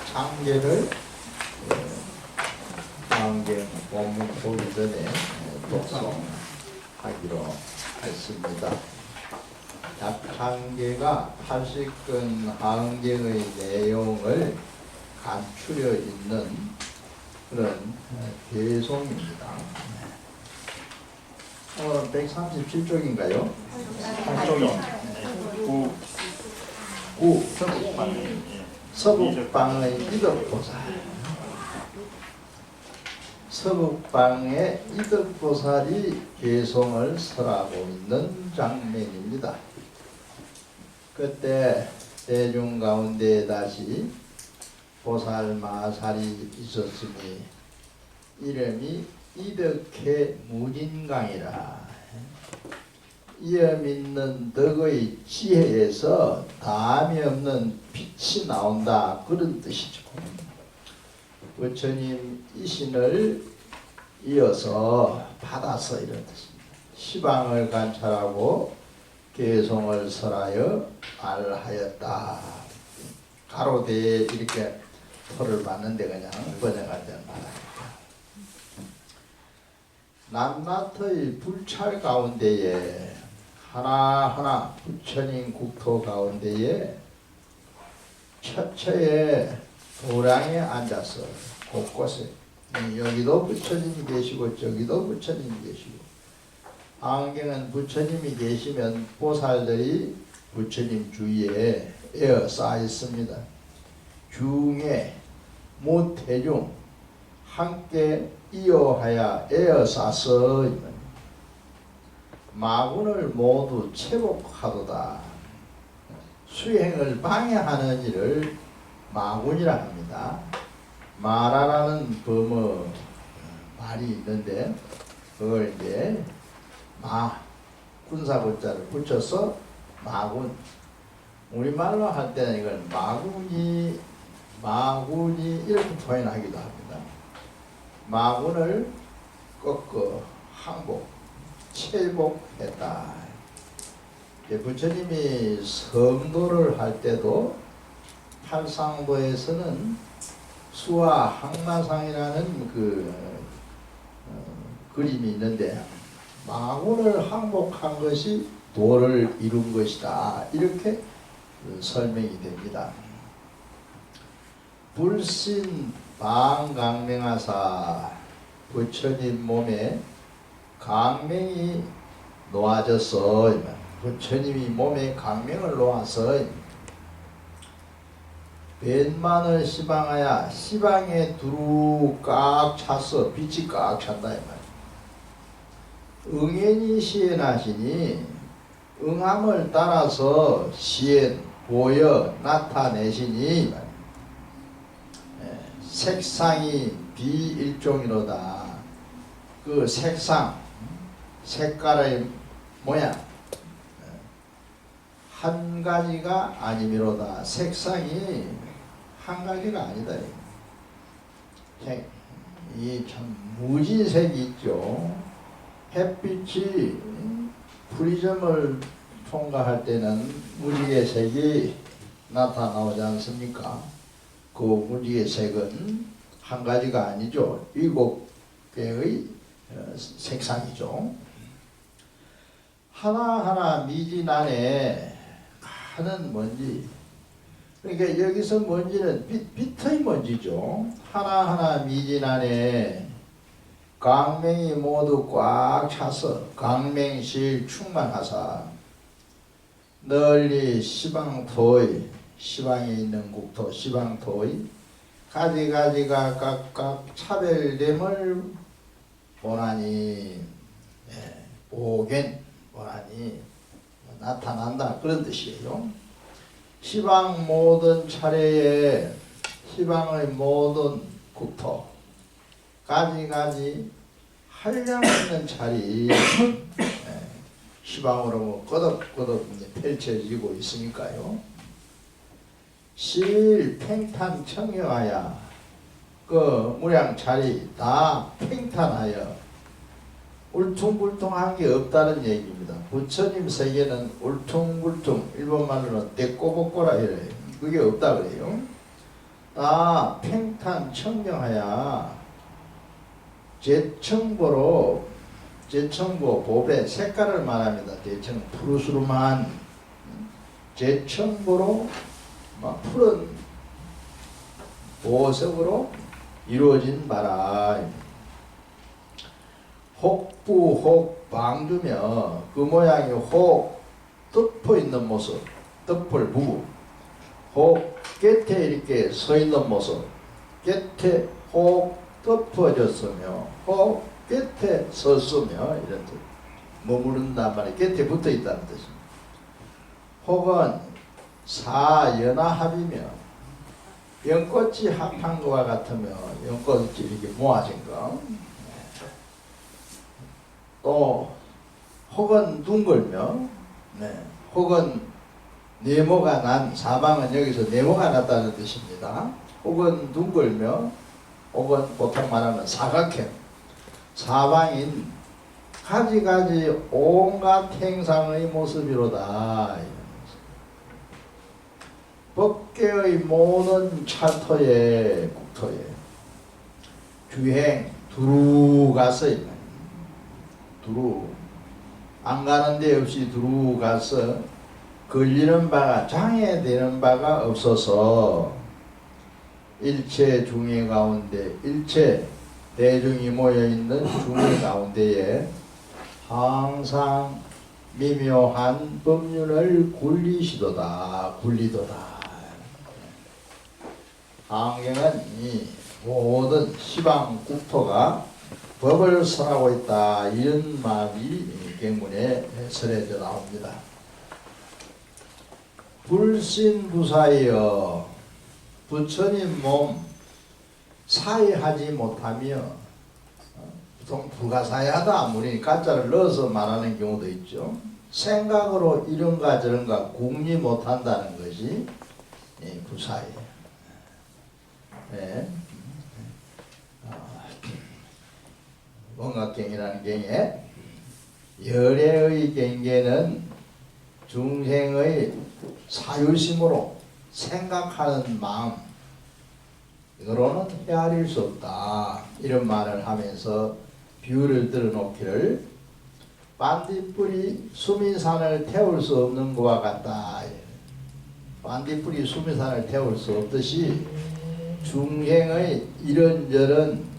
작창계를 다음경 본문 보기 전에 독송하기로 했습니다. 작창계가 80권 하응경의 내용을 감추려 있는 그런 개송입니다. 137쪽인가요? 8쪽이 서북방의 이덕보살. 서북방의 이덕보살이 개송을 설하고 있는 장면입니다. 그때 대중 가운데 다시 보살 마살이 있었으니 이름이 이덕해 무진강이라. 이엄 있는 덕의 지혜에서 다함이 없는 빛이 나온다, 그런 뜻이죠. 부처님 이신을 이어서 받아서 이런 뜻입니다. 시방을 관찰하고 개송을 설하여 말하였다. 가로대에 이렇게 토를 봤는데 그냥 번역할 때는 말합니다. 남낮의 불찰 가운데에 하나하나 부처님 국토 가운데에 처처에 도량에 앉아서 곳곳에 여기도 부처님이 계시고 저기도 부처님이 계시고, 안경은 부처님이 계시면 보살들이 부처님 주위에 에어싸 있습니다. 중에 모태중 함께 이어하여 에어싸서 마군을 모두 채복하도다. 수행을 방해하는 일을 마군이라 합니다. 마라라는 범어 말이 있는데 그걸 이제 군사군자를 붙여서 마군. 우리말로 할 때는 이걸 마군이 이렇게 표현하기도 합니다. 마군을 꺾어 항복, 채복했다. 부처님이 성도를 할 때도 팔상도에서는 수화 항마상이라는 그림이 있는데 마군을 항복한 것이 도를 이룬 것이다, 이렇게 설명이 됩니다. 불신 방강맹하사, 부처님 몸에 강맹이 놓아져서 부처님이 몸에 강맹을 놓아서 벤만을 시방하여 시방에 두루 꽉 차서 빛이 꽉 찬다 이 말. 응연히 시행하시니 응함을 따라서 시행 보여 나타내시니 이 말. 색상이 비일종이로다. 그 색상, 색깔의 모양 한 가지가 아니미로다. 색상이 한 가지가 아니다. 이 참 무진색이 있죠. 햇빛이 프리즘을 통과할 때는 무지개 색이 나타나오지 않습니까? 그 무지개 색은 한 가지가 아니죠. 7개의 색상이죠. 하나하나 미진 안에 가는 먼지. 그러니까 여기서 먼지는 빛의 먼지죠. 하나하나 미진 안에 강맹이 모두 꽉 차서 강맹실 충만하사 널리 시방토의, 시방에 있는 국토 시방토의 가지가지가 각각 차별됨을 보나니, 보겐 보나니 나타난다, 그런 뜻이에요. 시방 모든 차례에 시방의 모든 국토 가지가지 한량 있는 자리 시방으로 끄덕끄덕 펼쳐지고 있으니까요. 실 팽탄 청여하여 그 무량 자리 다 팽탄하여 울퉁불퉁한 게 없다는 얘기입니다. 부처님 세계는 울퉁불퉁, 일본말로는 데꼬복꼬라 이래요. 그게 없다 그래요. 팽탄 청경하야 제청보로 제청보 보배 색깔을 말합니다. 제청 푸르스름한 제청보로 푸른 보석으로 이루어진 바라. 혹부혹 방주며 그 모양이 혹 덮어 있는 모습, 덮을 부부. 혹 곁에 이렇게 서 있는 모습, 곁에 혹 덮어졌으며 혹 곁에 섰으며 이런 뜻. 머무른단 말이에요. 곁에 붙어 있다는 뜻입니다. 혹은 사연화합이며 연꽃이 합한 것과 같으며 연꽃이 이렇게 모아진 거. 또 혹은 둥글며 혹은 네모가 난 사방은 여기서 네모가 났다는 뜻입니다. 혹은 둥글며 혹은 보통 말하면 사각형 사방인 가지가지 온갖 행상의 모습이로다. 법계의 모든 찰토에 국토에 주행 두루 가서 두루 안 가는 데 없이 두루 가서 걸리는 바가 장애되는 바가 없어서 일체 중의 가운데 일체 대중이 모여있는 중의 가운데에 항상 미묘한 법륜을 굴리시도다. 환경은 이 모든 시방 국토가 법을 설하고 있다. 이런 말이 경문에 설해져 나옵니다. 불신부사여 부처님 몸 사이하지 못하며 보통 불가사의하다 아무리 가짜를 넣어서 말하는 경우도 있죠. 생각으로 이런가 저런가 궁리 못한다는 것이 부사예요. 원각경이라는 경에 열애의 경계는 중생의 사유심으로 생각하는 마음 이거로는 헤아릴 수 없다. 이런 말을 하면서 비유를 들어놓기를 반딧불이 수미산을 태울 수 없는 것과 같다. 반딧불이 수미산을 태울 수 없듯이 중생의 이런저런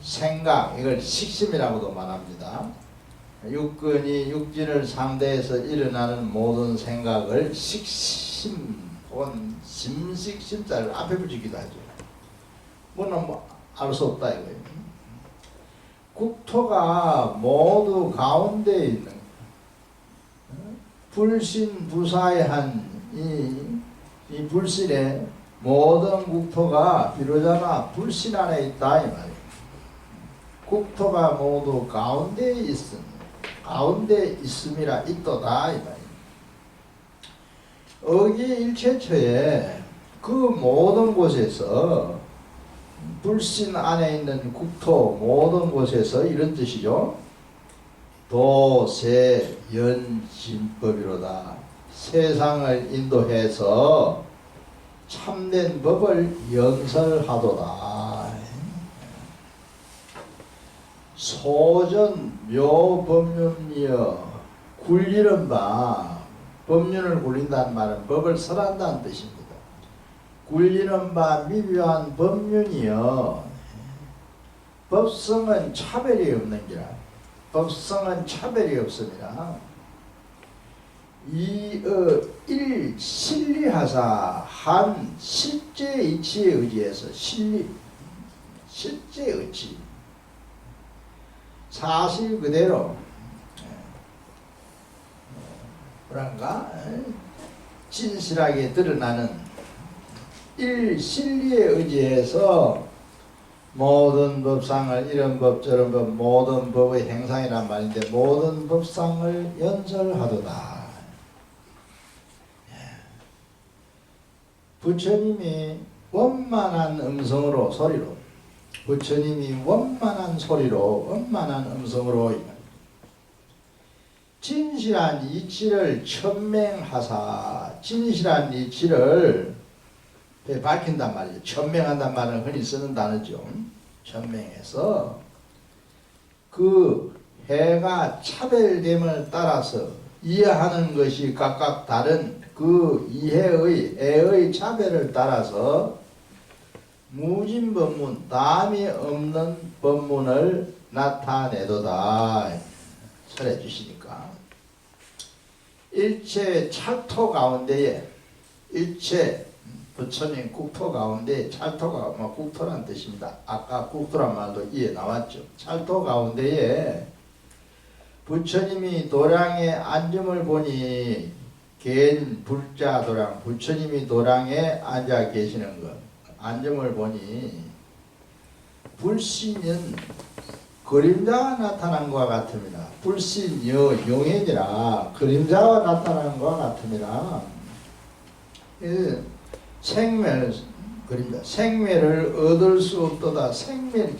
생각, 이걸 식심이라고도 말합니다. 육근이 육진을 상대해서 일어나는 모든 생각을 식심 혹은 심식심자를 앞에 붙이기도 하죠. 뭐는 알 수 없다 이거예요. 국토가 모두 가운데 있는 불신부사의한 이 불신의 모든 국토가 비로자나 불신 안에 있다 이 말이에요. 국토가 모두 가운데 있음이라 있도다 이 말이에요. 어기일체처에 그 모든 곳에서 불신 안에 있는 국토 모든 곳에서 이런 뜻이죠. 도세연진법이로다. 세상을 인도해서 참된 법을 연설하도다. 소전 묘법륜이여 굴리는 바 법륜을 굴린다는 말은 법을 설한다는 뜻입니다. 굴리는 바 미묘한 법륜이여 법성은 차별이 없는기라. 법성은 차별이 없습니다. 일실리하사 한 실제 이치에 의지해서 실제 의치 사실 그대로 뭐랄까 진실하게 드러나는 일실리에 의지해서 모든 법상을 이런 법 저런 법 모든 법의 행상이란 말인데 모든 법상을 연설하도다. 부처님이 원만한 음성으로 소리로 부처님이 원만한 소리로 원만한 음성으로 진실한 이치를 천맹하사 진실한 이치를 밝힌단 말이죠. 천명한단 말은 흔히 쓰는 단어죠. 천명해서 그 해가 차별됨을 따라서 이해하는 것이 각각 다른 그 애의 차별을 따라서 무진법문, 남이 없는 법문을 나타내도다. 설해 주시니까. 일체 찰토 가운데에, 일체 부처님 국토 가운데, 찰토가 국토란 뜻입니다. 아까 국토란 말도 이에 나왔죠. 찰토 가운데에 부처님이 도량에 앉음을 보니, 개인 불자 도량, 부처님이 도량에 앉아 계시는 것, 앉음을 보니 불신은 그림자가 나타난 것과 같습니다. 불신여 용행이라 그림자와 나타난 것과 같습니다. 생매를 얻을 수 없도다. 생매를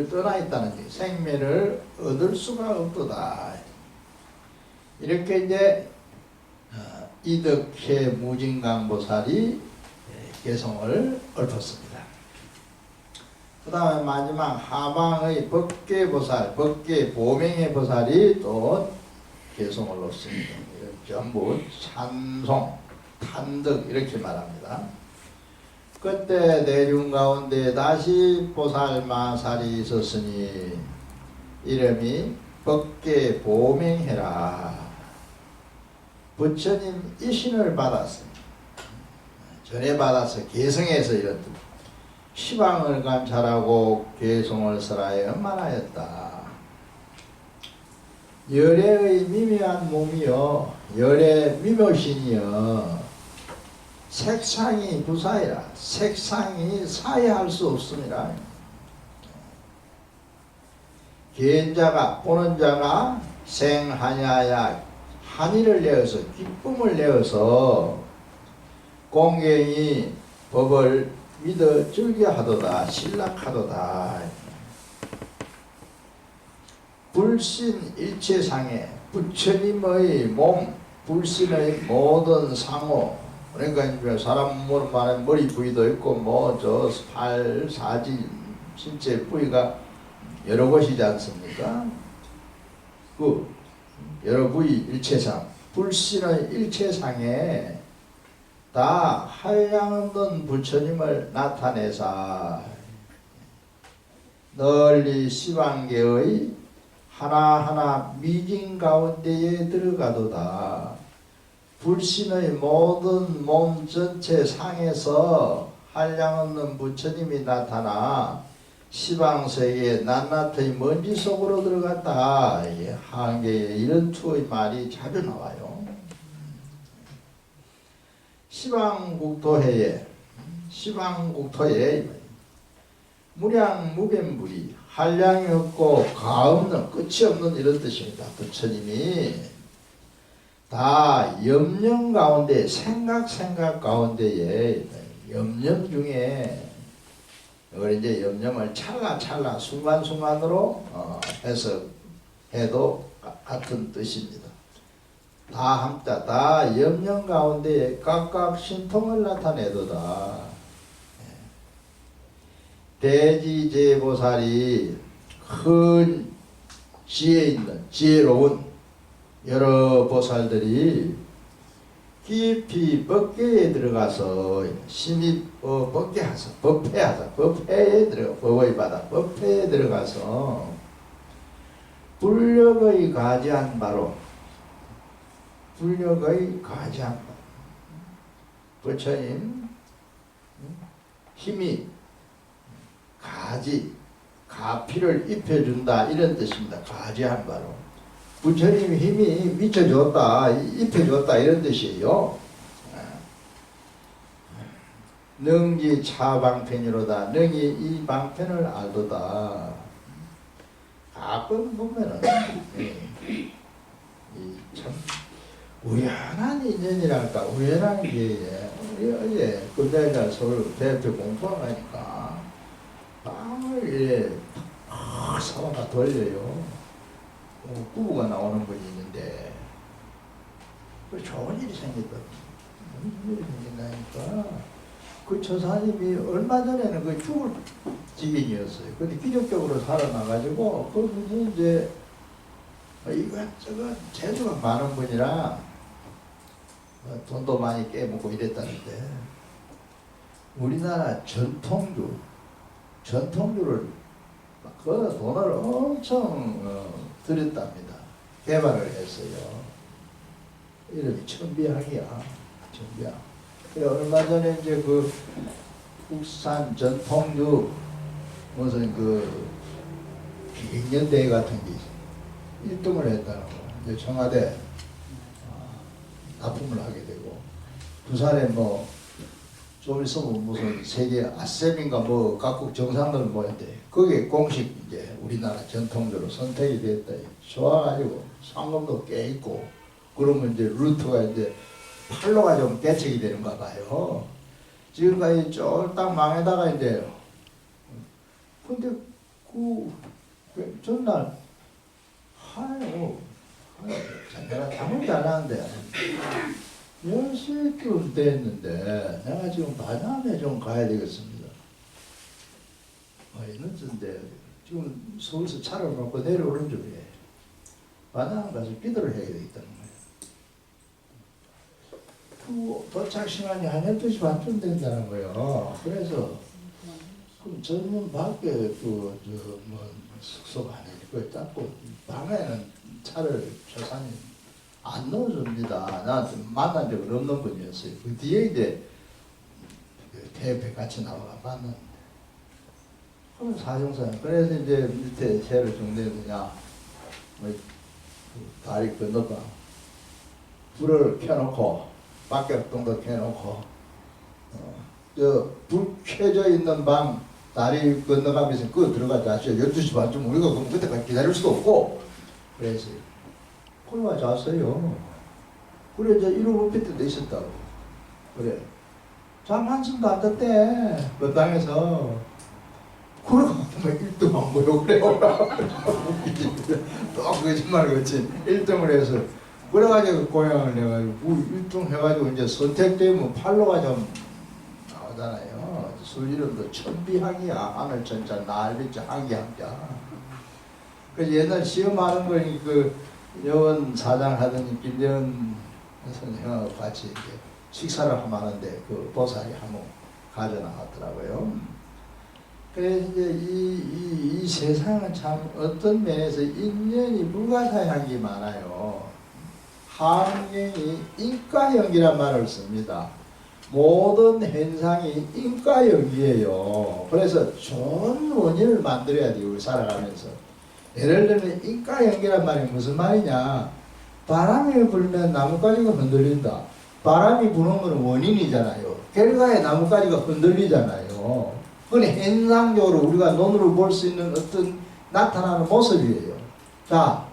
떠나 있다는 얘기. 생매를 얻을 수가 없도다. 이렇게 이제 이덕해 무진강보살이 개성을 읊었습니다. 그 다음에 마지막 하방의 법계보살, 법계보명의 보살이 또 개성을 읊습니다. 전부 찬송, 탄득 이렇게 말합니다. 그때 대중 가운데 다시 보살마살이 있었으니 이름이 법계보명해라. 부처님 이신을 받았습니다. 전에 받아서 개성해서 이런 시방을 감찰하고 개성을 설하여 말하였다. 열애의 미묘한 몸이여, 열애 미묘신이여, 색상이 부사이라. 색상이 사이할 수 없습니다. 개인자가, 보는 자가 생하냐야 한의를 내어서, 기쁨을 내어서 공경이 법을 믿어 즐겨하도다, 신락하도다. 불신 일체상에 부처님의 몸, 불신의 모든 상호, 그러니까 이제 사람 말에 머리 부위도 있고 뭐 저 팔, 사지, 신체 부위가 여러 곳이지 않습니까? 그 여러 부위 일체상, 불신의 일체상에 다 한량없는 부처님을 나타내사 널리 시방계의 하나하나 미진 가운데에 들어가도다. 불신의 모든 몸 전체 상에서 한량없는 부처님이 나타나 시방세계의 낱낱의 먼지 속으로 들어갔다. 한계에 이런 투의 말이 자주 나와요. 시방국토해에 무량무변불이 한량이 없고 가없는 끝이 없는 이런 뜻입니다. 부처님이 다 염념 가운데 생각 가운데에 염념 중에 이걸 이제 염념을 찰나 순간순간으로 해석해도 같은 뜻입니다. 다 함자, 다 염념 가운데에 각각 신통을 나타내도다. 대지제보살이 큰 지혜 있는, 지혜로운 여러 보살들이 깊이 법계에 들어가서 심히 법회에 들어가, 법의 바다, 법회에 들어가서 불력의 가지한 바로 부처님 힘이 가피를 입혀준다 이런 뜻입니다. 가지한 바로 부처님 힘이 미쳐줬다, 입혀줬다 이런 뜻이에요. 능지 차방편이로다. 능히 이 방편을 알도다. 가끔 보면은 참 우연한 인연이랄까, 우연한 기회에 어제 금자일날 서울 대학교 공부하니까 빵을 이래 사와가 돌려요. 부부가 나오는 분이 있는데 좋은 일이 생겼다. 무슨 일이 생긴다니까 그 처사님이 얼마 전에는 그 죽을 지경이었어요. 근데 기적적으로 살아나가지고 그분이 이제 이것저것 재주가 많은 분이라 돈도 많이 깨먹고 이랬다는데 우리나라 전통주를 그 돈을 엄청 들였답니다. 개발을 했어요. 이름이 천비향이야. 천비향. 그래 얼마 전에 이제 그 국산 전통주 무슨 그 갱년대회 같은 게 1등을 했다는 거. 이제 청와대 납품을 하게 되고 부산에 뭐 좀 있으면 무슨 세계 아셈인가 뭐 각국 정상들 모였대. 그게 공식 이제 우리나라 전통주로 선택이 됐다. 좋아가지고 상금도 꽤 있고 그러면 이제 루트가 이제 팔로가 좀 개척이 되는가 봐요. 지금까지 쫄딱 망에다가 이제 근데 그 전날 하요 내가 잠을 잘 하는데 10시쯤 됐는데 내가 지금 바다에 좀 가야 되겠습니다. 늦은데 지금 서울서 차를 놓고 내려오는 중이에요. 바다에 가서 기도를 해야 되겠다는 거예요. 그 도착 시간이 한 12시 반쯤 된다는 거예요. 그래서 그럼 전문 밖에 뭐 숙소가 아니고 그걸 닦고 방에는 차를 조사님 안 넣어줍니다. 나한테 만난 적은 없는 분이었어요. 그 뒤에 이제 그 대회 같이 나와가 만났는데 그럼 사정사님 그래서 이제 밑에 새를 정리해주냐 뭐 다리 건너가 불을 켜놓고 밖에통도 켜놓고 저 불 켜져 있는 방 다리 건너가면서 그거 들어가자. 12시 반쯤 우리가 그럼 그때까지 기다릴 수도 없고 그래서 그러면 잤어요. 그래 이제 1호 부피트도 있었다고. 그래 잠 한숨도 안 잤대 그 방에서. 그러고 보면 1등 안 보여 그래요. 또 거짓말 그렇지 1등을 해서 그래가지고 고향을 내가지고 1등 해가지고 이제 선택되면 팔로가 좀 나오잖아요. 술 이름도 천비향이야. 하늘천자 날비자 항기항자. 그 옛날 시험하는 거니 그 여원 사장 하더니 김재원 선생하고 같이 이제 식사를 하면 하는데 그 보살이 한번 가져나갔더라고요. 그래서 이제 이 세상은 참 어떤 면에서 인연이 불가사의한 많아요. 한경이 인과연기란 말을 씁니다. 모든 현상이 인과연기예요. 그래서 좋은 원인을 만들어야 돼요. 우리 살아가면서. 예를 들면 인과연기란 말이 무슨 말이냐. 바람이 불면 나뭇가지가 흔들린다. 바람이 부는 건 원인이잖아요. 결과에 나뭇가지가 흔들리잖아요. 그건 현상적으로 우리가 눈으로 볼 수 있는 어떤 나타나는 모습이에요. 자,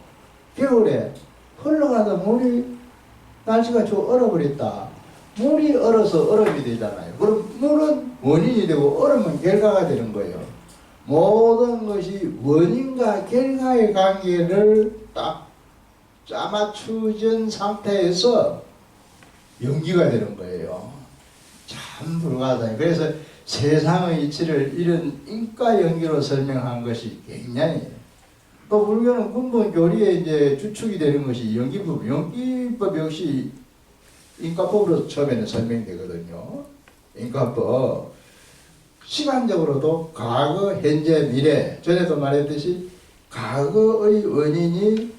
겨울에 흘러가던 물이 날씨가 좀 얼어버렸다. 물이 얼어서 얼음이 되잖아요. 그럼 물은 원인이 되고 얼음은 결과가 되는 거예요. 모든 것이 원인과 결과의 관계를 딱 짜맞추진 상태에서 연기가 되는 거예요. 참 불가사의. 그래서 세상의 이치를 이런 인과연기로 설명한 것이 굉장히 또 불교는 근본 교리에 이제 주축이 되는 것이 연기법. 연기법 역시 인과법으로 처음에는 설명되거든요. 인과법. 시간적으로도 과거, 현재, 미래. 전에도 말했듯이 과거의 원인이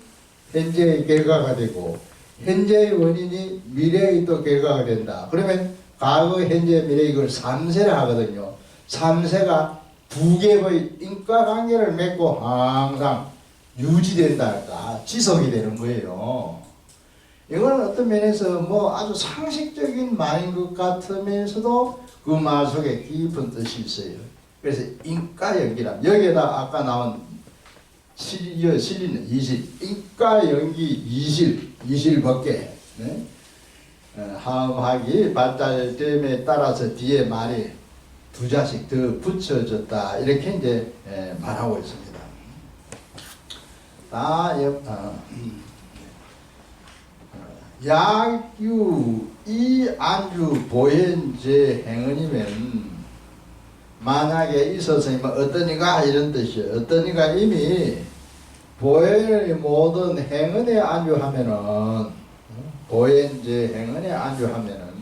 현재의 결과가 되고 현재의 원인이 미래의 또 결과가 된다. 그러면 과거, 현재, 미래 이걸 3세를 하거든요. 3세가 두 개의 인과관계를 맺고 항상 유지된다 할까 지속이 되는 거예요. 이거는 어떤 면에서 뭐 아주 상식적인 말인 것 같으면서도 그 말 속에 깊은 뜻이 있어요. 그래서 인과연기라 여기에다 아까 나온 실리는 이실 인과연기 이실법계 네? 하음하기 발달됨에 따라서 뒤에 말이 두 자씩 더 붙여졌다 이렇게 이제 말하고 있습니다. 약유 이 안주 보현제 행언이면 만약에 있었으면 어떠니가 이런 뜻이에요. 어떠니가 이미 보현의 모든 행언에 안주하면은 보현제 행언에 안주하면은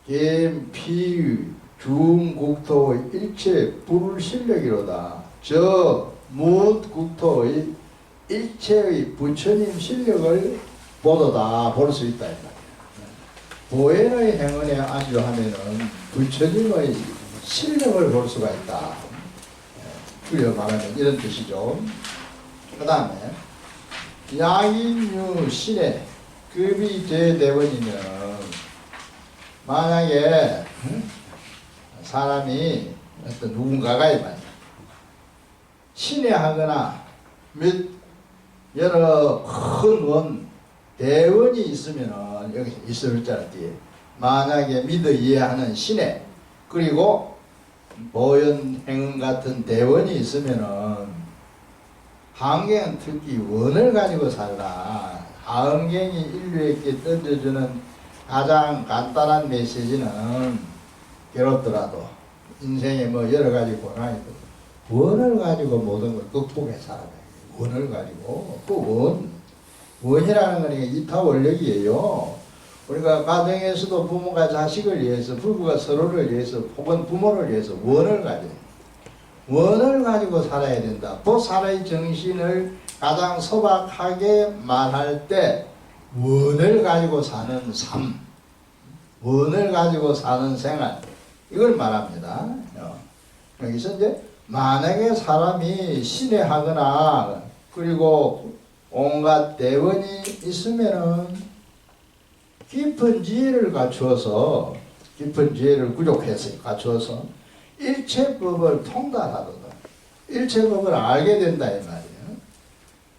김피 중국토의 일체 불실력이로다. 저 무국토의 일체의 부처님 실력을 보도다 볼 수 있다. 보현의 행언에 안주하면은 부처님의 실력을 볼 수가 있다. 줄여 말하면 이런 뜻이죠. 그 다음에 약인유 신의 급이 제대원이면 만약에 사람이 어떤 누군가가 이 말이야 신뢰하거나 몇 여러 큰 원 대원이 있으면은 여기 있을 자 뒤에 만약에 믿어 이해하는 신뢰 그리고 보현 행운 같은 대원이 있으면은 한경은 특히 원을 가지고 살라. 한경이 인류에게 던져주는 가장 간단한 메시지는 괴롭더라도 인생에 뭐 여러 가지 고난이 있고 원을 가지고 모든 걸 극복해 살아야 돼. 원을 가지고 그 원이라는 거는 이타 원력이에요. 우리가 가정에서도 부모가 자식을 위해서 부부가 서로를 위해서 혹은 부모를 위해서 원을 가지고 살아야 된다. 보살의 정신을 가장 소박하게 말할 때 원을 가지고 사는 삶, 원을 가지고 사는 생활 이걸 말합니다. 여기서 이제 만약에 사람이 신뢰하거나 그리고 온갖 대원이 있으면은 깊은 지혜를 갖추어서 깊은 지혜를 구족해서 갖추어서 일체법을 통달하거든. 일체법을 알게 된다 이 말이에요.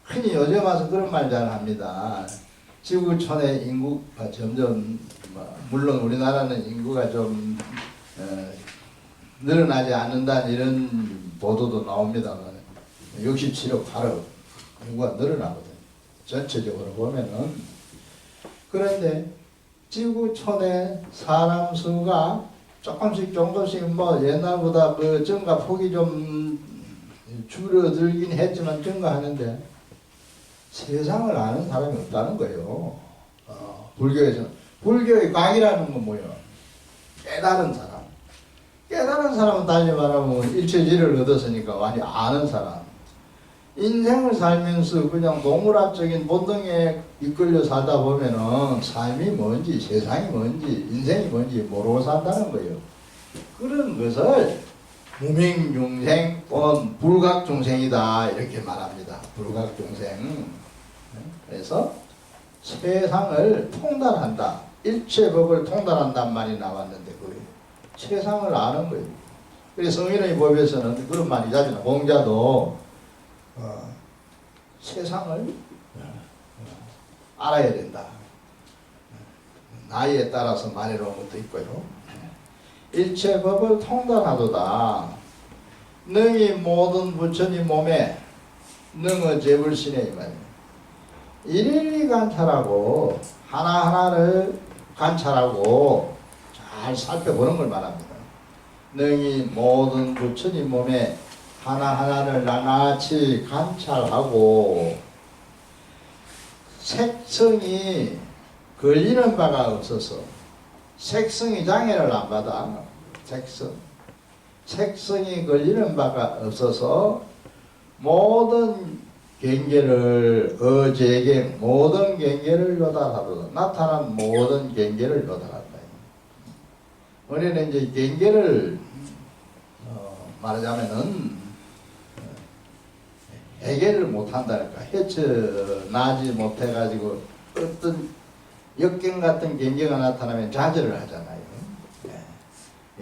흔히 요즘 와서 그런 말 잘 합니다. 지구촌의 인구가 점점 물론 우리나라는 인구가 좀 늘어나지 않는다는 이런 보도도 나옵니다만 67억 8억 인구가 늘어나거든. 전체적으로 보면은. 그런데 지구촌의 사람 수가 조금씩 뭐 옛날보다 그 증가 폭이 좀 줄어들긴 했지만 증가하는데 세상을 아는 사람이 없다는 거예요. 불교에서. 불교의 과학이라는 건 뭐예요? 깨달은 사람. 깨달은 사람은 달리 말하면 일체지를 얻었으니까 완전히 아는 사람. 인생을 살면서 그냥 동물학적인 본능에 이끌려 살다 보면은 삶이 뭔지 세상이 뭔지 인생이 뭔지 모르고 산다는 거예요. 그런 것을 무명중생 또는 불각중생이다 이렇게 말합니다. 불각중생. 그래서 세상을 통달한다. 일체법을 통달한단 말이 나왔는데 그 세상을 아는 거예요. 그래서 성인의 법에서는 그런 말이 자주 나와요. 공자도 세상을 알아야 된다. 나이에 따라서 말해놓은 것도 있고요. 일체법을 통달하도다. 능히 모든 부처님 몸에 능의 재불신에 이 말이에요. 일일이 관찰하고 하나하나를 관찰하고 잘 살펴보는 걸 말합니다. 능히 모든 부처님 몸에 하나하나를 낱낱이 관찰하고 색성이 걸리는 바가 없어서 색성이 장애를 안 받아. 색성이 걸리는 바가 없어서 모든 경계를 어제경 모든 경계를 요달하도다. 나타난 모든 경계를 요달한다. 우리는 이제 경계를 말하자면은 해결을 못한다니까. 헤쳐나지 못해가지고 어떤 역경 같은 경계가 나타나면 좌절을 하잖아요.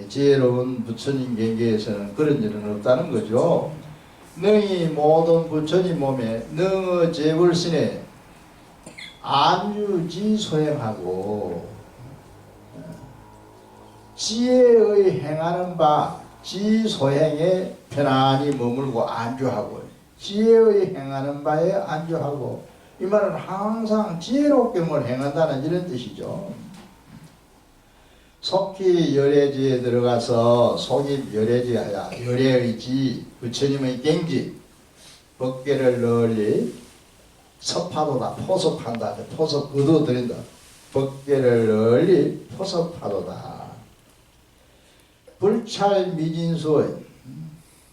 지혜로운 부처님 경계에서는 그런 일은 없다는 거죠. 능히 모든 부처님 몸에 능의 재불신에 안유지 소행하고 지혜의 행하는 바 지소행에 편안히 머물고 안주하고 지혜의 행하는 바에 안주하고 이 말은 항상 지혜롭게 뭘 행한다는 이런 뜻이죠. 속히 열애지에 들어가서 속이 열애지하야 열애의지 부처님의 갱지 법계를 널리 섭하도다 포섭한다 포섭 거두어들인다 법계를 널리 포섭하도다. 불찰 미진수의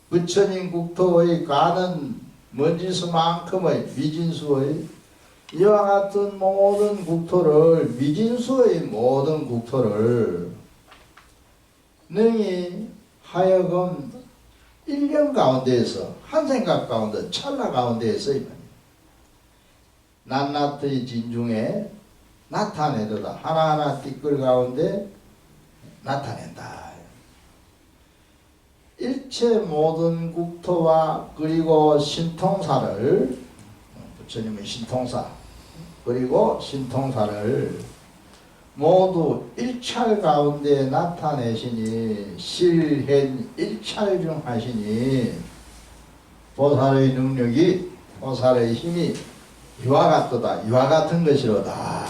부처님 국토의 가는 먼지수만큼의 미진수의 이와 같은 모든 국토를 미진수의 모든 국토를 능히 하여금 1년 가운데에서 한 생각 가운데 찰나 가운데에서 낱낱의 진중에 나타내도다. 하나하나 띠끌 가운데 나타낸다. 일체 모든 국토와 그리고 신통사를 부처님의 신통사 그리고 신통사를 모두 일찰 가운데 나타내시니 실현 일찰중 하시니 보살의 능력이 보살의 힘이 이와 같도다 이와 같은 것이로다.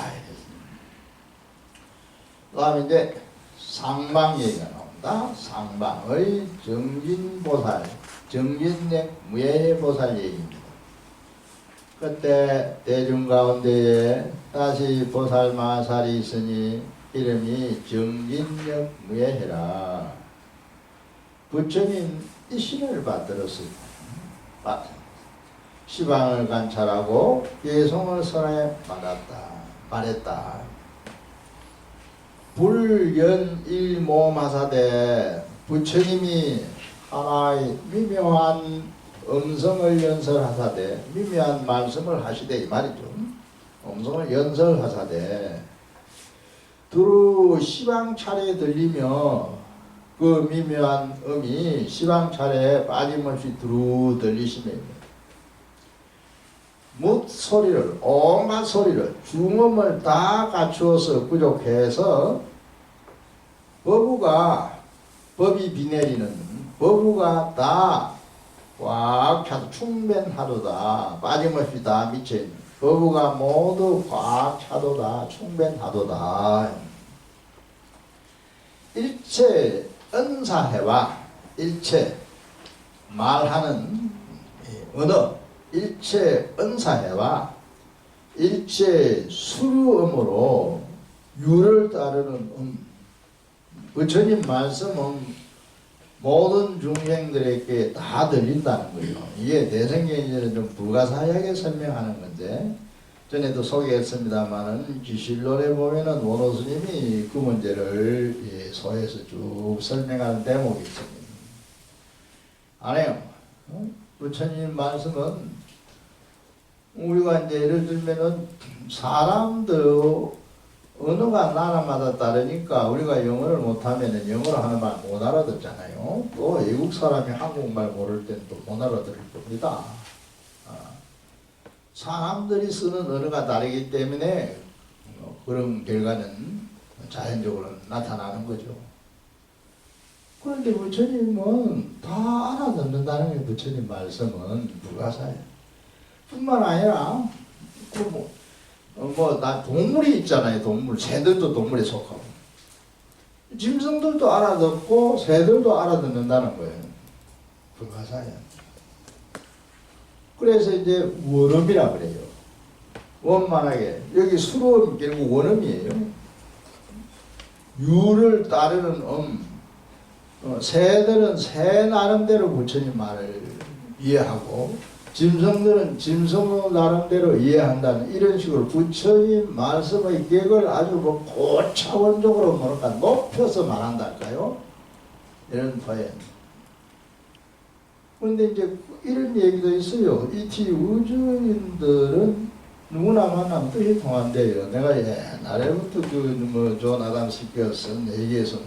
그 다음에 이제 상방 얘기가 나옵니다. 상방의 정진보살 정진nek 무예보살 얘기입니다. 그때 대중 가운데에 다시 보살 마살이 있으니 이름이 정진력 무예해라. 부처님 이 신을 받들었어요. 시방을 관찰하고 개성을 선해 말했다. 불연일모마사대 부처님이 하나의 미묘한 음성을 연설하사대 미묘한 말씀을 하시되 이 말이죠. 음성을 연설하사대 두루 시방차례에 들리며 그 미묘한 음이 시방차례에 빠짐없이 두루 들리시며 뭇 소리를 온갖 소리를 중음을 다 갖추어서 부족해서 법이 비 내리는 법우가 다 꽉 차도 충변하도다 빠짐없이 다 미쳐있는 법우가 모두 꽉 차도다 충변하도다. 일체 은사해와 일체 말하는 언어 일체 은사해와 일체 수루음으로 유를 따르는 부처님 말씀은 모든 중생들에게 다 들린다는 거예요. 이게 대성경에는 좀 불가사하게 설명하는 건데 전에도 소개했습니다만은 기실론에 보면은 원호 스님이 그 문제를 소에서 쭉 설명하는 대목이 있습니다. 아니요. 부처님 말씀은 우리가 이제 예를 들면은 사람들 언어가 나라마다 다르니까 우리가 영어를 못하면은 영어로 하는 말 못 알아듣잖아요. 또 외국 사람이 한국말 모를 땐 또 못 알아들을 겁니다. 사람들이 쓰는 언어가 다르기 때문에 그런 결과는 자연적으로 나타나는 거죠. 그런데 부처님은 다 알아듣는다는 게 부처님 말씀은 불가사예요. 뿐만 아니라 나 동물이 있잖아요. 동물 새들도 동물에 속하고 짐승들도 알아듣고 새들도 알아듣는다는 거예요. 불가사예요. 그래서 이제 원음이라 그래요. 원만하게 여기 수로음 결국 원음이에요. 유를 따르는 새들은 새 나름대로 부처님 말을 이해하고 짐승들은 짐승 나름대로 이해한다는 이런 식으로 부처님 말씀의 격을 아주 고차원적으로 뭐랄까 높여서 말한달까요? 이런 표현. 그런데 이제 이런 얘기도 있어요. 이티 우주인들은 누구나 만나면 뜻이 통한대요. 내가 옛날에부터 존 아담스키가 쓴 얘기에서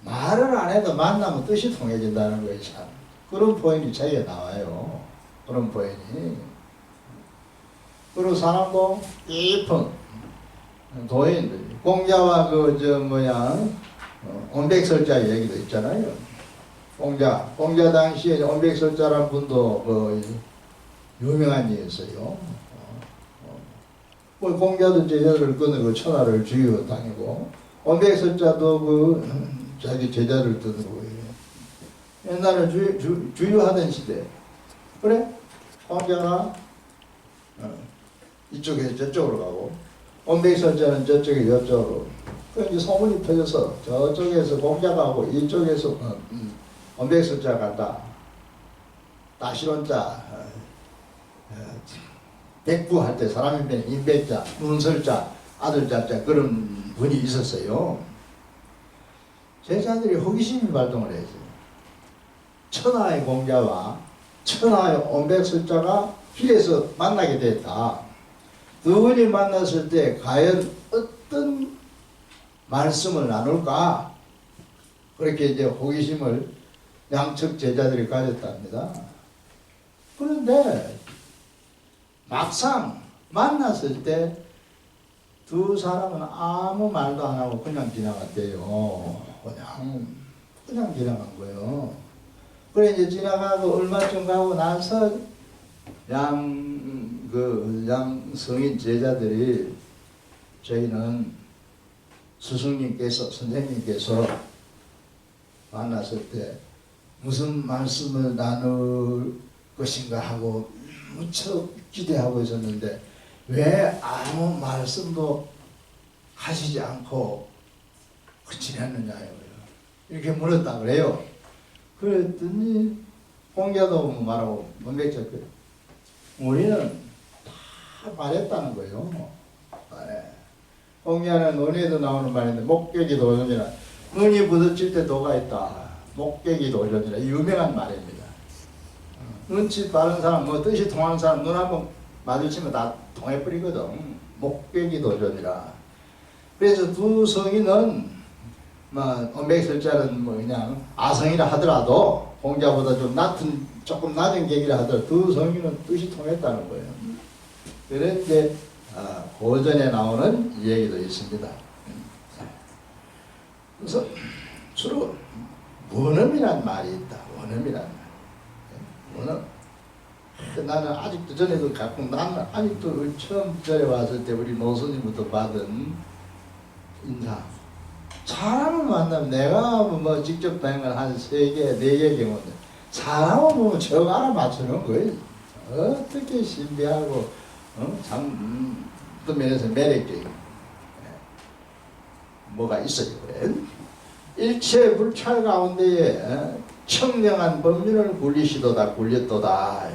말을 안 해도 만나면 뜻이 통해진다는 거예요. 참. 그런 포인트 차이가 나와요. 그런 포인트. 그리고 사람도 깊은 도인들, 공자와 온백설자 얘기도 있잖아요. 공자 당시에 온백설자라는 분도 유명한 예였어요. 뭐 공자도 제자를 끊고 천하를 주유 다니고 원백설자도 자기 제자를 끊고 옛날에 주유하던 시대. 그래? 공자가 이쪽에서 저쪽으로 가고 원백설자는 저쪽에 옆쪽으로. 그 이제 소문이 퍼져서 저쪽에서 공자 가고 이쪽에서 원백설자 간다. 다시론자 백부할 때 사람이 면 인백자, 문설자, 아들자자 그런 분이 있었어요. 제자들이 호기심이 발동을 했어요. 천하의 공자와 천하의 원백설자가 길에서 만나게 됐다. 두 분이 만났을 때 과연 어떤 말씀을 나눌까? 그렇게 이제 호기심을 양측 제자들이 가졌답니다. 그런데 막상 만났을 때 두 사람은 아무 말도 안 하고 그냥 지나갔대요. 그냥 지나간 거예요. 그래 이제 지나가고 얼마쯤 가고 나서 양 성인 제자들이 저희는 스승님께서 선생님께서 만났을 때 무슨 말씀을 나눌 것인가 하고 무척 기대하고 있었는데 왜 아무 말씀도 하시지 않고 지냈느냐요. 이렇게 물었다 그래요. 그랬더니 공자도 말하고 문백철 우리는 다 말했다는 거예요. 공자는 논에도 나오는 말인데 목격이 도전이라 눈이 부딪힐 때 도가 있다. 목격이 도전이라 유명한 말입니다. 눈치 빠른 사람, 뜻이 통하는 사람 눈 한번 마주치면 다 통해버리거든. 목격이 도전이라. 그래서 두 성인은 원백설자는 그냥 아성이라 하더라도 공자보다 조금 낮은 계기라 하더라도 두 성인은 뜻이 통했다는 거예요. 그런데 고전에 나오는 얘기도 있습니다. 그래서 주로 원음이란 말이 있다. 원음이란 말. 원음. 나는 아직도 전에도 나는 아직도 처음 절에 왔을 때 우리 노선님부터 받은 인사. 사람을 만나면 내가 직접 다니는 한 3개, 4개 경우인데 사람을 보면 저 알아맞추는 거예요. 어떻게 신비하고 참 어떤 면에서 매력적인 뭐가 있어요. 그래. 일체 불찰 가운데에 청명한 법륜을 굴리시도다 굴렸도다.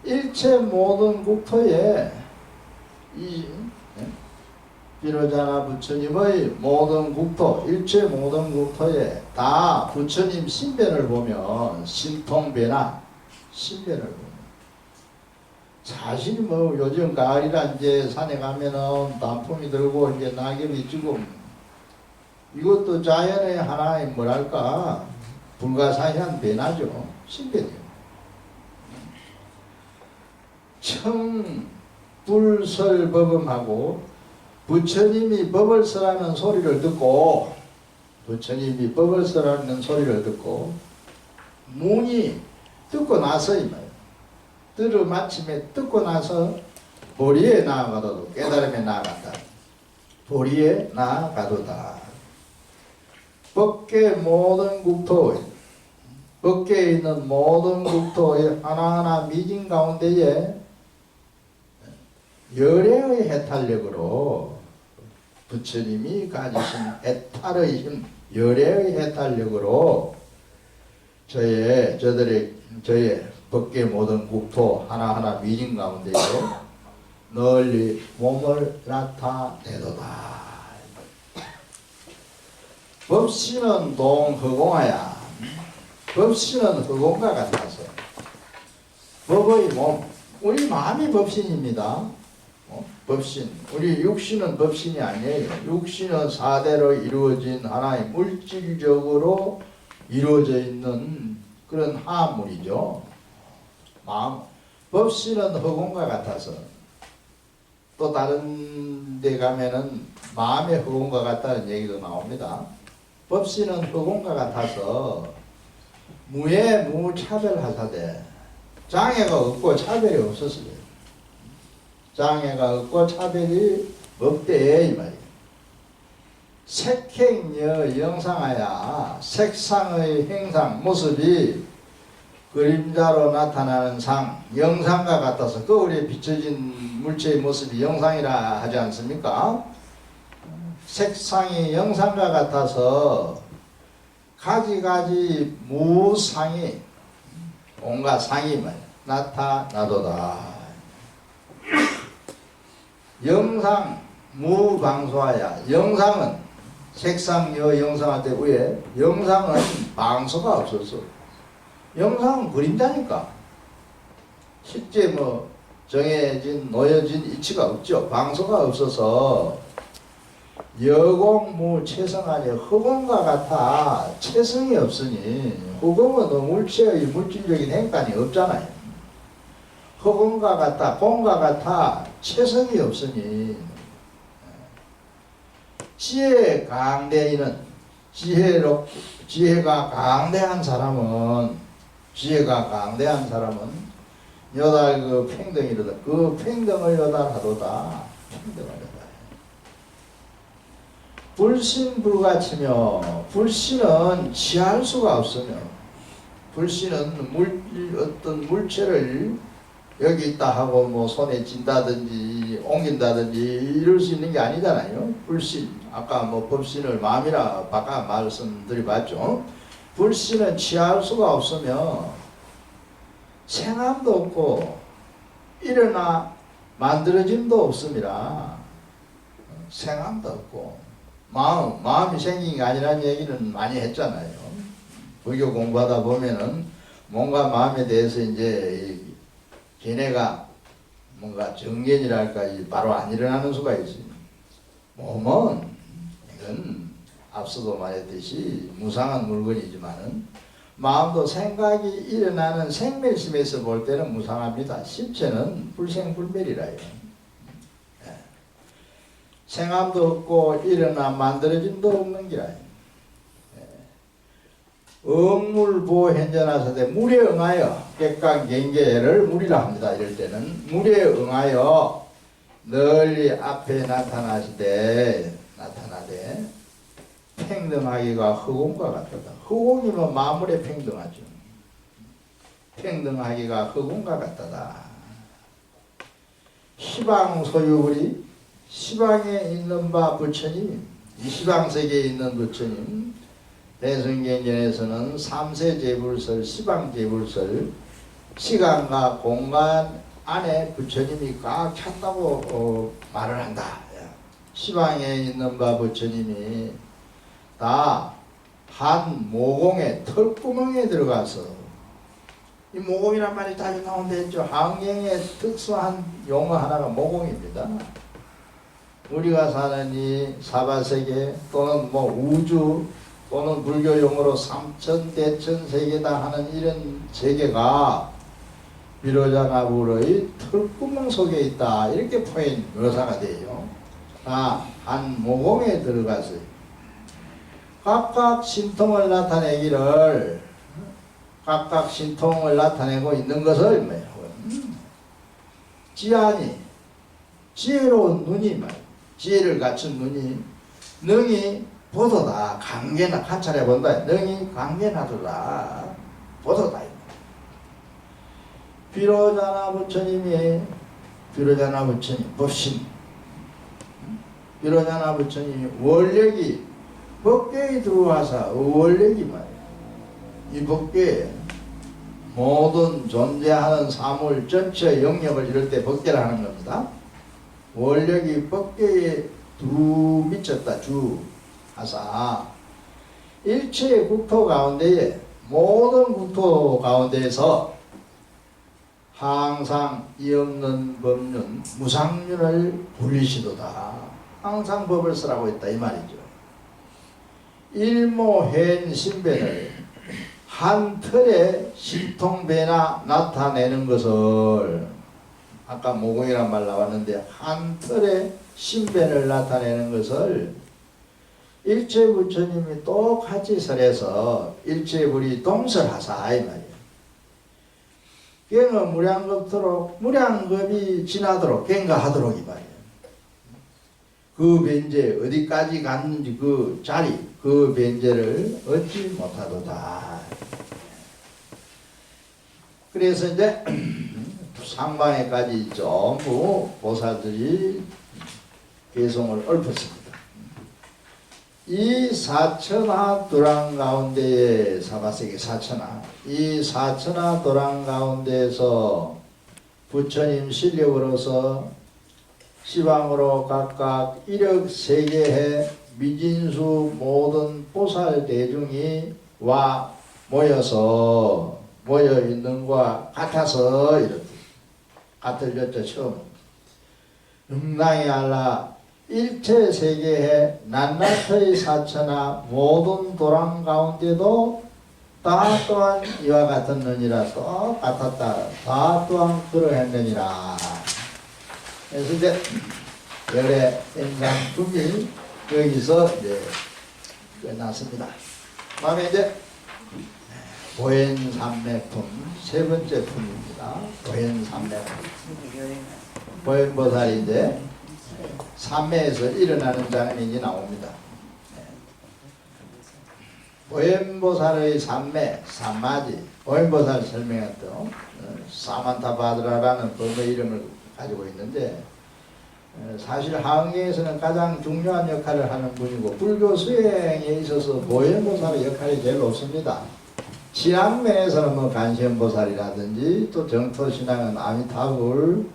일체 모든 국토에 비로자나 부처님의 모든 국토, 일체 모든 국토에 다 부처님 신변을 보면 신통변화, 신변을 보면 사실 요즘 가을이라 이제 산에 가면은 단풍이 들고 이제 낙엽이 지고 이것도 자연의 하나의 뭐랄까 불가사의한 변화죠. 신변이요. 청불설법음하고 부처님이 법을 쓰라는 소리를 듣고 문이 듣고 나서 이 말이에요. 들을 마침에 듣고 나서 보리에 나아가도다. 깨달음에 나아간다. 보리에 나아가도다. 법계 모든 국토, 법계에 있는 모든 국토의 하나하나 미진 가운데에 열애의 해탈력으로 부처님이 가지신 해탈의 힘, 열애의 해탈력으로 저의 법계 모든 국토 하나하나 미진 가운데에 널리 몸을 나타내도다. 법신은 동허공하야. 법신은 허공과 같아서 법의 몸, 우리 마음이 법신입니다. 법신, 우리 육신은 법신이 아니에요. 육신은 4대로 이루어진 하나의 물질적으로 이루어져 있는 그런 화합물이죠. 마음, 법신은 허공과 같아서 또 다른 데 가면은 마음의 허공과 같다는 얘기도 나옵니다. 법신은 허공과 같아서 무에 무차별하사되 장애가 없고 차별이 없었어요. 장애가 없고 차별이 없대 이 말이에요. 색행여 영상하야 색상의 행상 모습이 그림자로 나타나는 상 영상과 같아서 거울에 비춰진 물체의 모습이 영상이라 하지 않습니까? 색상이 영상과 같아서 가지가지 무상이 온갖 상이 나타나도다. 영상 무방소하야 영상은 색상여 영상한테 왜 영상은 방소가 없었어. 영상은 그림자니까 실제 뭐 정해진 놓여진 이치가 없죠. 방소가 없어서 여공무 체성하니 허공과 같아 체성이 없으니 허공은 물체의 물질적인 행간이 없잖아요. 허공과 같아 공과 같아 체성이 없으니 지혜 강대인은 지혜가 강대한 사람은 여달 그 평등이로다. 그 평등을 여달하도다. 평등을 여달. 불신불가치며 불신은 취할 수가 없으며 불신은 어떤 물체를 여기 있다 하고 뭐 손에 쥔다든지 옮긴다든지 이럴 수 있는 게 아니잖아요. 불신 아까 뭐 법신을 마음이라 바꿔 말씀드려봤죠. 불신은 취할 수가 없으며 생함도 없고 일어나 만들어짐도 없습니다. 생함도 없고 마음이 생긴 게 아니라는 얘기는 많이 했잖아요. 불교 공부하다 보면은 뭔가 마음에 대해서 이제 걔네가 뭔가 정견이랄까 바로 안 일어나는 수가 있어요. 몸은 이건 앞서도 말했듯이 무상한 물건이지만은 마음도 생각이 일어나는 생멸심에서 볼 때는 무상합니다. 실체는 불생불멸이라요. 생함도 없고 일어나 만들어짐도 없는 기라요. 억물보 현전하사대 물에 응하여 객관경계를 물이라 합니다. 이럴 때는 물에 응하여 널리 앞에 나타나되 평등하기가 허공과 같다. 허공이면 만물에 평등하죠. 평등하기가 허공과 같다. 시방 소유물이 시방에 있는 바 부처님, 이 시방세계에 있는 부처님, 대승경전에서는 삼세제불설, 시방제불설, 시간과 공간 안에 부처님이 꽉 찼다고 말을 한다. 시방에 있는 바 부처님이 다 한 모공의 털구멍에 들어가서 이 모공이란 말이 자주 나온데 있죠. 한경의 특수한 용어 하나가 모공입니다. 우리가 사는 이 사바세계 또는 뭐 우주 또는 불교 용어로 삼천대천세계다 하는 이런 세계가 비로자나불의 털구멍 속에 있다. 이렇게 표현 묘사가 돼요. 한 모공에 들어가서 각각 신통을 나타내기를 각각 신통을 나타내고 있는 것을 지안이 지혜로운 눈이 말 지혜를 갖춘 눈이 능히 보도다. 강계나 관찰해 본다. 능히 강계나도다. 보도다. 비로자나 부처님이 비로자나 부처님 법신 비로자나 부처님이 원력이 법계에 들어와서 원력이 말이야. 이 법계에 모든 존재하는 사물 전체 영역을 이럴 때 법계라 하는 겁니다. 원력이 법계에 두 미쳤다. 주 하사 일체의 국토 가운데에 모든 국토 가운데에서 항상 이 없는 법륜 무상륜을 부리시도다. 항상 법을 쓰라고 했다 이 말이죠. 일모hen 신변을 한 틀에 신통배나 나타내는 것을 아까 모공이란 말 나왔는데 한 틀에 신변을 나타내는 것을 일체 부처님이 똑같이 설해서 일체불이 동설하사 이 말이에요. 갱어 무량겁토록 무량겁이 지나도록 갱가하도록 이 말이에요. 그 변제 어디까지 갔는지 그 자리 그 변제를 얻지 못하도다. 그래서 이제 상반에까지 전부 보살들이 개성을 읊었습니다. 이 사천하 도랑 가운데에 사바세계 사천하 이 사천하 도랑 가운데에서 부처님 실력으로서 시방으로 각각 1억 세계의 미진수 모든 보살 대중이 와 모여 있는 것과 같아서 이렇게 같을렸죠. 처음 응당이 알라 일체 세계의 낱낱의 사천하 모든 도랑 가운데도 다 또한 이와 같았느니라. 똑같았다. 다 또한 그러했느니라. 그래서 이제 열의 인상품이 여기서 이제 끝났습니다. 다음에 이제 보현삼매품 세 번째 품입니다. 보현삼매품. 보현보살이 이제 삼매에서 일어나는 장면이 나옵니다. 보현보살의 삼매, 삼마지, 보현보살 설명했던 사만타바드라라는 법의 이름을 가지고 있는데 사실 항해에서는 가장 중요한 역할을 하는 분이고 불교 수행에 있어서 보현보살의 역할이 제일 높습니다. 신앙면에서는 뭐 간시현보살이라든지 또 정토신앙은 아미타불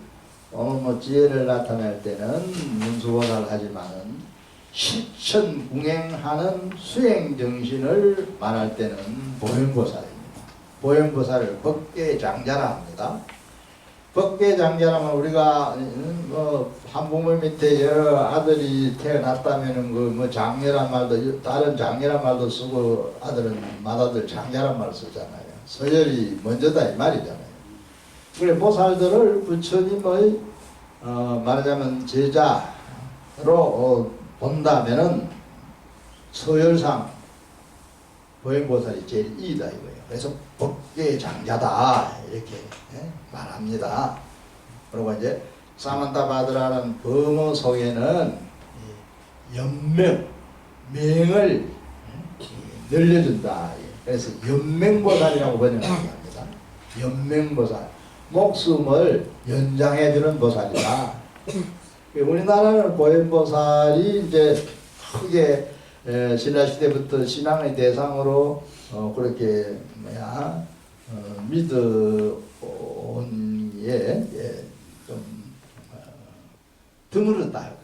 오늘 뭐 지혜를 나타낼 때는 문수보살 하지만은 실천궁행하는 수행정신을 말할 때는 보현보살입니다. 보현보살을 법계장자라 합니다. 법계장자라면 우리가 뭐 한부모 밑에 여러 아들이 태어났다면은 그 뭐 장녀란 말도 다른 장녀란 말도 쓰고 아들은 맏아들 장자란 말 쓰잖아요. 서열이 먼저다 이 말이잖아요. 그래 보살들을 부처님의 말하자면 제자로 본다면은 서열상 보현보살이 제일 이다 이거예요. 그래서 법계장자다 이렇게 말합니다. 그리고 이제 사만타바드라는 범어 속에는 명을 늘려준다. 그래서 연명보살이라고 번역합니다. 연명보살, 목숨을 연장해주는 보살이다. 우리나라는 보현보살이 이제 크게 신라시대부터 신앙의 대상으로 그렇게 믿어온 예, 좀 드물었다 할까.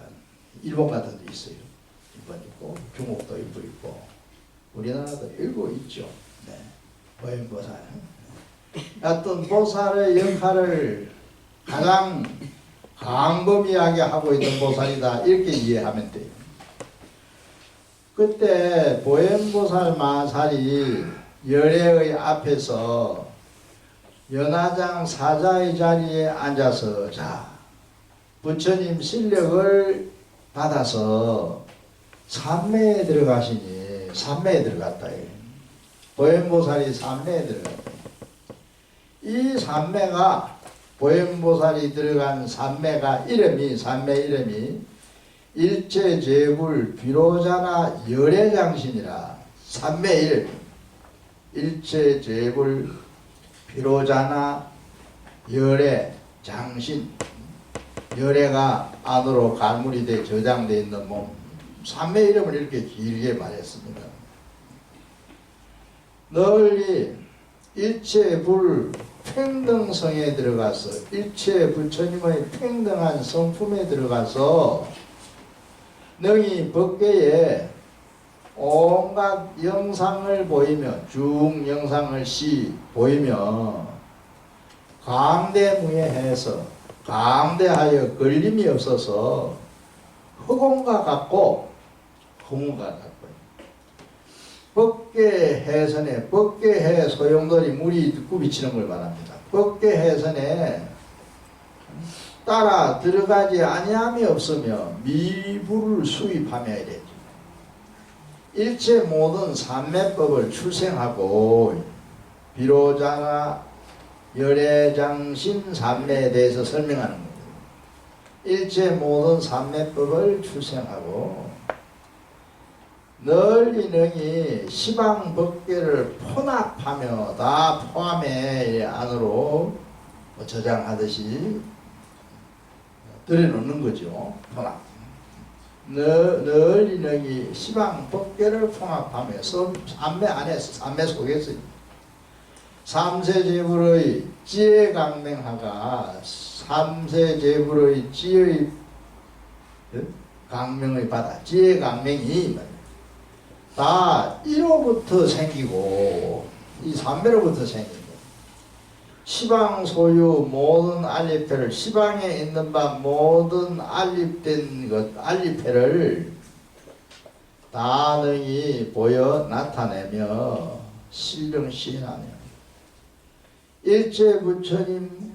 일본 같은 데 있어요. 일본 있고 중국도 일부 있고 우리나라도 일부 있죠. 네. 보현보살. 어떤 보살의 역할을 가장 광범위하게 하고 있는 보살이다 이렇게 이해하면 돼요. 그때 보현보살 마살이 열애의 앞에서 연화장 사자의 자리에 앉아서 부처님 실력을 받아서 삼매에 들어가시니 삼매에 들어갔다. 보현보살이 삼매에 들어갔다. 이 삼매가 보현보살이 들어간 삼매가 삼매 이름이 일체제불 비로자나 열애장신이라. 삼매 이름 일체제불 비로자나 열애장신. 열애가 안으로 갈무리 돼 저장되어 있는 몸. 삼매 이름을 이렇게 길게 말했습니다. 널리 일체불 평등성에 들어가서 일체 부처님의 평등한 성품에 들어가서 능히 법계에 온갖 영상을 보이며 중 영상을 보이며 강대무예해서 강대하여 걸림이 없어서 허공과 같고 허공과 같고 법계해선에 법계해 소용돌이 물이 굽이치는 걸 말합니다. 법계해선에 따라 들어가지 아니함이 없으며 미불을 수입하며 이랬죠. 일체 모든 삼매법을 출생하고 비로자나 열애장신 삼매에 대해서 설명하는 겁니다. 일체 모든 삼매법을 출생하고 널리 능히 시방법계를 포납하며 다 포함해 안으로 저장하듯이 들여놓는 거죠. 포납. 널리 능히 시방법계를 포납하며 삼매 안에서 삼매 속에서 삼세제불의 지혜강명하가 삼세제불의 지혜의 강명의 바다 지혜강명이 다 1호부터 생기고 이 삼매로부터 생긴 거. 시방 소유 모든 알리패를 시방에 있는 바 모든 알립된 것 알리패를 다 능히 보여 나타내며 실령 시인하며 일체 부처님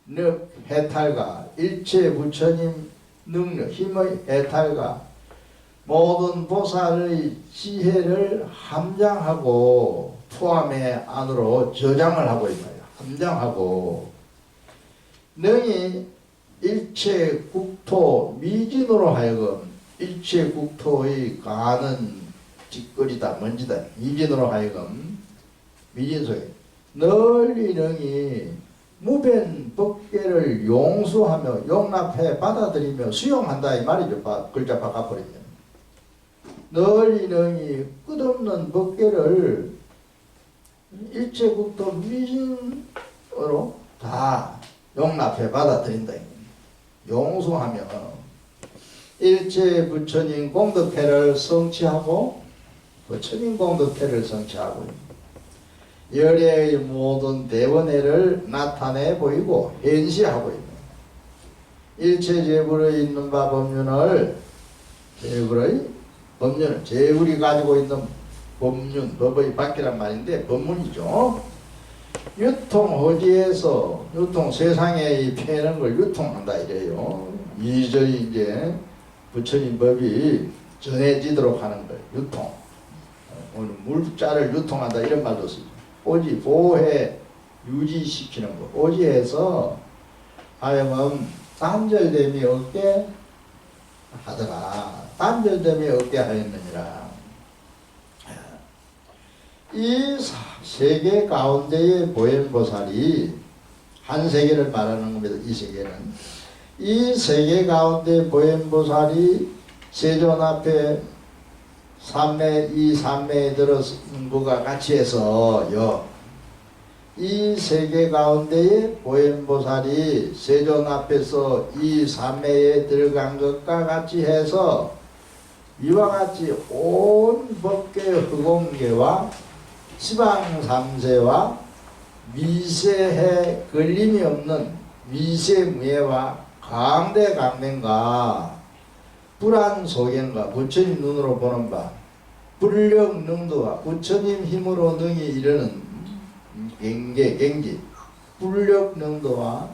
능 해탈과 일체 부처님 능력 힘의 해탈과 모든 보살의 지혜를 함장하고 포함해 안으로 저장을 하고 있어요. 함장하고 능히 일체 국토 미진으로 하여금 일체 국토의 가는 찌꺼리다 먼지다 미진으로 하여금 미진 속에 널리 능히 무변 법계를 용수하며 용납해 받아들이며 수용한다 이 말이죠. 글자 바꿔버리면 널리 능히 끝없는 법계를 일체 국토 미진으로 다 용납해 받아들인다. 용수하며 일체 부처님 공덕회를 성취하고 부처님 공덕회를 성취하고 열애의 모든 대원회를 나타내 보이고 현시하고 있는 일체 제불에 있는 바 법륜을 제불의 법륜을 제불이 가지고 있는 법륜 법의 밖이란 말인데 법문이죠. 유통허지에서 유통 세상에 패는 걸 유통한다 이래요. 이절이 이제 부처님 법이 전해지도록 하는 걸 유통. 오늘 물자를 유통한다 이런 말도 쓰죠. 오지 보호해 유지시키는 거. 오지해서 하여금 단절됨이 없게 하더라. 단절됨이 없게 하였느니라. 이 세계 가운데의 보현보살이 한 세계를 말하는 겁니다. 이 세계는 이 세계 가운데 보현보살이 세존 앞에 삼매 이 삼매에 들어선 것과 같이 해서요. 이 세계 가운데에 보현보살이 세존 앞에서 이 삼매에 들어간 것과 같이 해서 이와 같이 온 법계 흑공계와 시방삼세와 미세해 걸림이 없는 미세무예와 강대강맹과 불안소견과 부처님 눈으로 보는 바 불력능도와 부처님 힘으로 능히 이르는 경지 불력능도와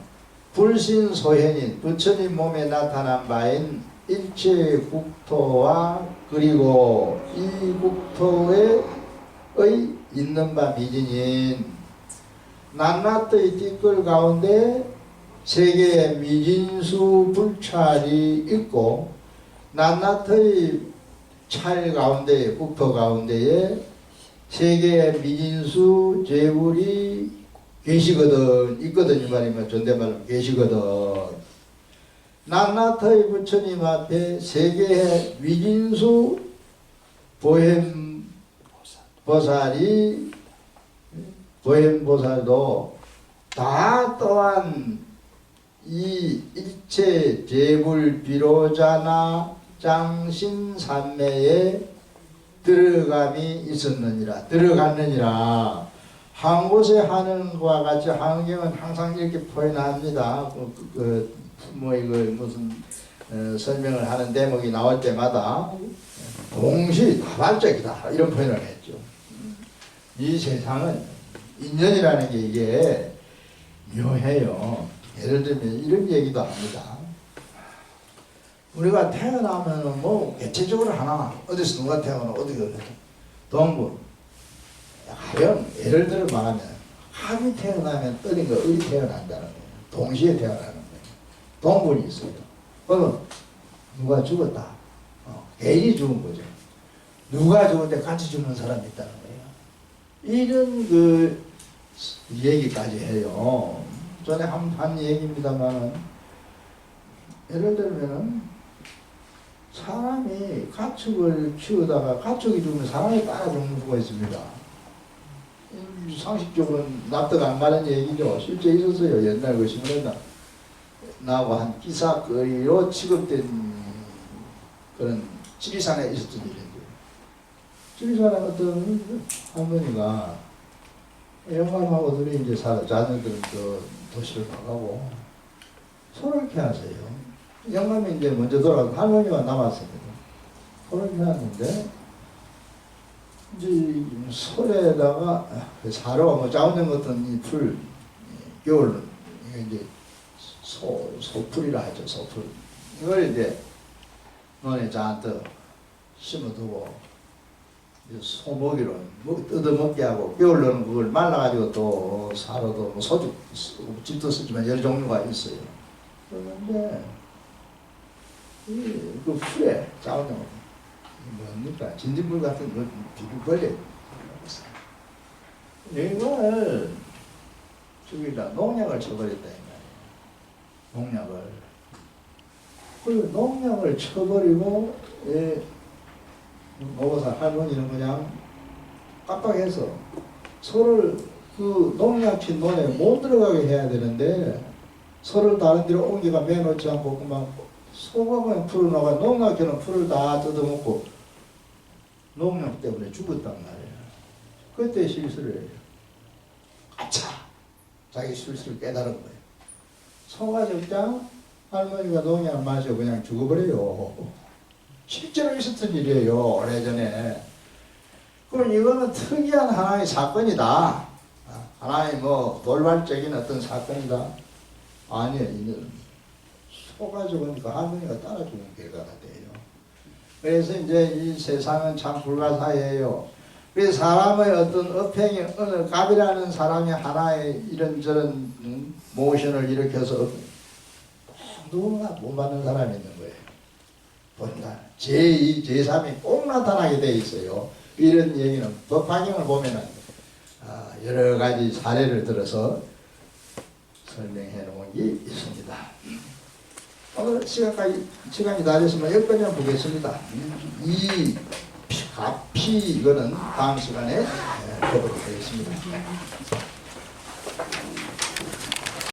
불신소현인 부처님 몸에 나타난 바인 일체 국토와 그리고 이 국토의 있는 바 미진인 낱낱의 띠끌 가운데 세계의 미진수 불찰이 있고 낱낱의 찰 가운데 국토 가운데에 세계의 미진수 제불이 계시거든 있거든 이 말이면 존댓말로 계시거든. 낱낱의 부처님 앞에 세계의 미진수 보현보살도 다 또한 이 일체 제불 비로자나 장신삼매에 들어감이 있었느니라. 들어갔느니라. 한 곳에 하는 것과 같이 환경은 항상 이렇게 표현합니다. 무슨 설명을 하는 대목이 나올 때마다 동시다발적이다 이런 표현을 했죠. 이 세상은 인연이라는 게 이게 묘해요. 예를 들면 이런 얘기도 합니다. 우리가 태어나면은 뭐 개체적으로 하나 어디서 누가 태어나 어디 동부 가령 예를 들어 말하면 합이 태어나면 어린 거 을이 태어난다는 거예요. 동시에 태어나는 거예요. 동분이 있어요. 그러면 누가 죽었다. 개인이 죽은 거죠. 누가 죽은데 같이 죽는 사람이 있다는 거예요. 이런 그 얘기까지 해요. 전에 한 얘기입니다만은 예를 들면은 사람이 가축을 키우다가 가축이 죽으면 사람이 따라 죽는 수가 있습니다. 상식적으로는 납득 안 가는 얘기죠. 실제 있었어요. 옛날 그 신문에 나하고 한 기사거리로 취급된 그런 지리산에 있었던 일인데, 지리산에 어떤 할머니가 영감하고 둘이 이제 자녀들은 그 도시를 나가고 소를 캐하세요. 영감이 이제 먼저 돌아가고 할머니가 남았습니다. 소를 캐었는데 이제 솔에다가 사료와 뭐 자원전 같은 이 풀, 겨울 이게 이제 소풀이라 하죠. 소풀. 이걸 이제 논에 잔뜩 심어두고 소먹이로 뜯어먹게 하고, 겨울로는 그걸 말라가지고 또 사료도 뭐 소주 집도 쓰지만 여러 종류가 있어요. 그런데 그 풀에 자원전 뭡니까? 진딧물 같은 거 비빔벌레. 이걸 저기다 농약을 쳐버렸다 이 말이에요. 농약을. 그 농약을 쳐버리고 먹어서 할머니는 그냥 깜빡해서 소를 그 농약 친 논에 못 들어가게 해야 되는데 소를 다른 데로 옮겨가 매놓지 않고 그만 소가 그냥 풀을 나가 농약 치는 풀을 다 뜯어먹고 농약 때문에 죽었단 말이에요. 그때 실수를 해요. 아차! 자기 실수를 깨달은 거예요. 소가 적장 할머니가 농약 마셔 그냥 죽어버려요. 실제로 있었던 일이에요. 오래전에. 그럼 이거는 특이한 하나의 사건이다. 하나의 뭐 돌발적인 어떤 사건이다. 아니에요. 이는 소가 죽으니까 할머니가 따라 죽은 결과가 돼요. 그래서 이제 이 세상은 참 불가사의예요. 그래서 사람의 어떤 업행이 어느 갑이라는 사람이 하나의 이런저런 모션을 일으켜서 누구나 못 받는 사람이 있는 거예요. 본다. 제2, 제3이 꼭 나타나게 돼 있어요. 이런 얘기는 법화경을 보면은 여러 가지 사례를 들어서 설명해 놓은 게 있습니다. 오늘 시간이 다 됐으면 여기까지만 보겠습니다. 이 피 이거는 다음 시간에 보도록 하겠습니다.